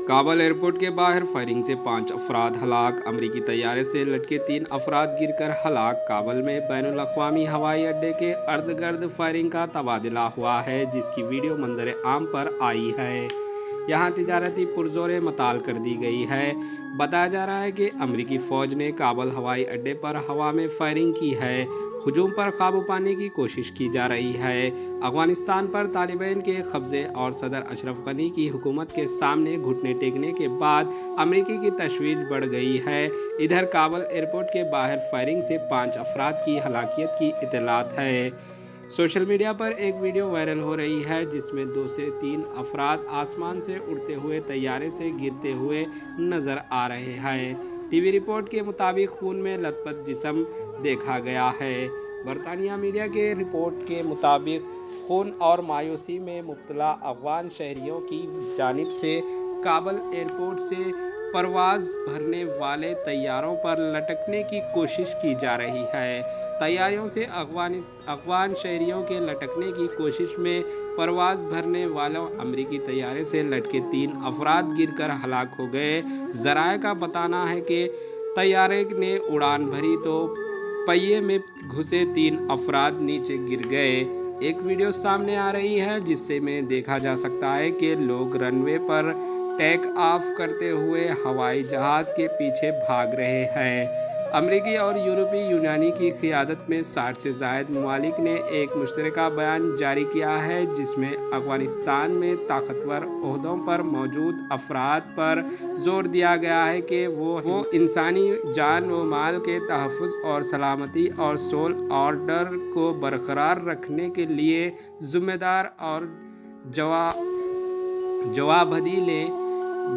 Kabul airport के बाहर firing से 5 अफराद हलाक। अमरीकी तैयारे से लटके 3 अफराद गिरकर हलाक। काबुल में बैनुल अक़वामी हवाई अड्डे के अर्द गर्द फायरिंग का तबादला हुआ है, जिसकी वीडियो मंजर आम पर आई है। यहाँ तिजारती पुरजोर मताल कर दी गई है। बताया जा रहा है कि अमरीकी फ़ौज ने काबुल हवाई अड्डे पर हवा में फायरिंग की है। हुजूम पर काबू पाने की कोशिश की जा रही है। अफगानिस्तान पर तालिबान के कब्ज़े और सदर अशरफ गनी की हुकूमत के सामने घुटने टेकने के बाद अमरीकी की तशवीश बढ़ गई है। इधर काबुल एयरपोर्ट के बाहर फायरिंग से 5 अफराद की हलाकियत की इत्तलात है। सोशल मीडिया पर एक वीडियो वायरल हो रही है, जिसमें 2 से 3 अफराद आसमान से उड़ते हुए तैयारे से गिरते हुए नज़र आ रहे हैं। टीवी रिपोर्ट के मुताबिक खून में लथपथ जिस्म देखा गया है। बरतानिया मीडिया के रिपोर्ट के मुताबिक खून और मायूसी में मुब्तला अफगान शहरियों की जानिब से काबुल एयरपोर्ट से परवाज़ भरने वाले तैयारों पर लटकने की कोशिश की जा रही है। तैयारियों से अफगान शहरियों के लटकने की कोशिश में परवाज़ भरने वालों अमरीकी तैयारे से लटके 3 अफराद गिरकर हलाक हो गए। ज़राए का बताना है कि तैयारे ने उड़ान भरी तो पहिए में घुसे 3 अफराद नीचे गिर गए। एक वीडियो सामने आ रही है, जिससे में देखा जा सकता है कि लोग रनवे पर टेक ऑफ करते हुए हवाई जहाज़ के पीछे भाग रहे हैं। अमरीकी और यूरोपीय यूनानी की क़ियादत में 60 से ज़ायद ममालिक ने एक मुश्तरका बयान जारी किया है, जिसमें अफ़गानिस्तान में ताकतवर ओहदों पर मौजूद अफराद पर जोर दिया गया है कि वो इंसानी जान व माल के तहफ़्फ़ुज़ और सलामती और सोल ऑर्डर को बरकरार रखने के लिए ज़िम्मेदार और जवाबदेही लें।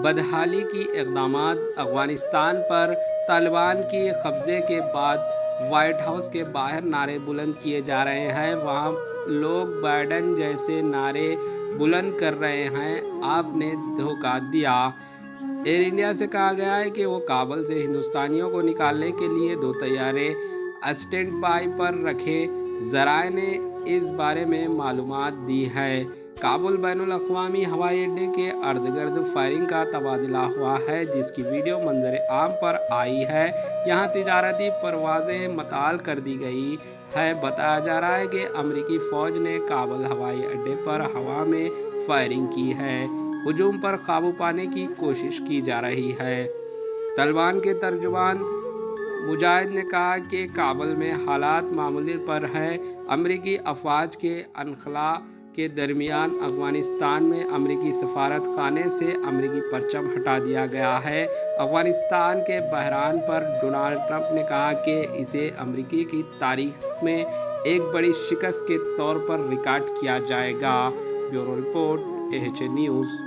बदहाली की इक़दामात अफ़गानिस्तान पर तालिबान के कब्ज़े के बाद वाइट हाउस के बाहर नारे बुलंद किए जा रहे हैं। वहाँ लोग बाइडन जैसे नारे बुलंद कर रहे हैं, आपने धोखा दिया। एयर इंडिया से कहा गया है कि वो काबुल से हिंदुस्तानियों को निकालने के लिए 2 तैयारे स्टैंड बाई पर रखे। ज़राए ने इस बारे में मालूमात दी है। काबुल बैनुल अक़वामी हवाई अड्डे के अर्द गर्द फायरिंग का तबादला हुआ है, जिसकी वीडियो मंजर आम पर आई है। यहाँ तिजारती परवाज़ें मताल कर दी गई है। बताया जा रहा है कि अमरीकी फ़ौज ने काबुल हवाई अड्डे पर हवा में फायरिंग की है। हुजूम पर काबू पाने की कोशिश की जा रही है। तालिबान के तर्जुमान मुजाहिद ने कहा कि काबुल में हालात मामूली पर हैं। अमरीकी अफवाज के अनखला के दरमियान अफ़गानिस्तान में अमरीकी सफारत खाने से अमरीकी परचम हटा दिया गया है। अफ़गानिस्तान के बहरान पर डोनाल्ड ट्रंप ने कहा कि इसे अमरीकी की तारीख में एक बड़ी शिकस्त के तौर पर रिकॉर्ड किया जाएगा। Bureau report, AHA news.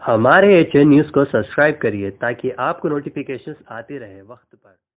हमारे HN न्यूज़ को सब्सक्राइब करिए ताकि आपको नोटिफिकेशंस आती रहे वक्त पर।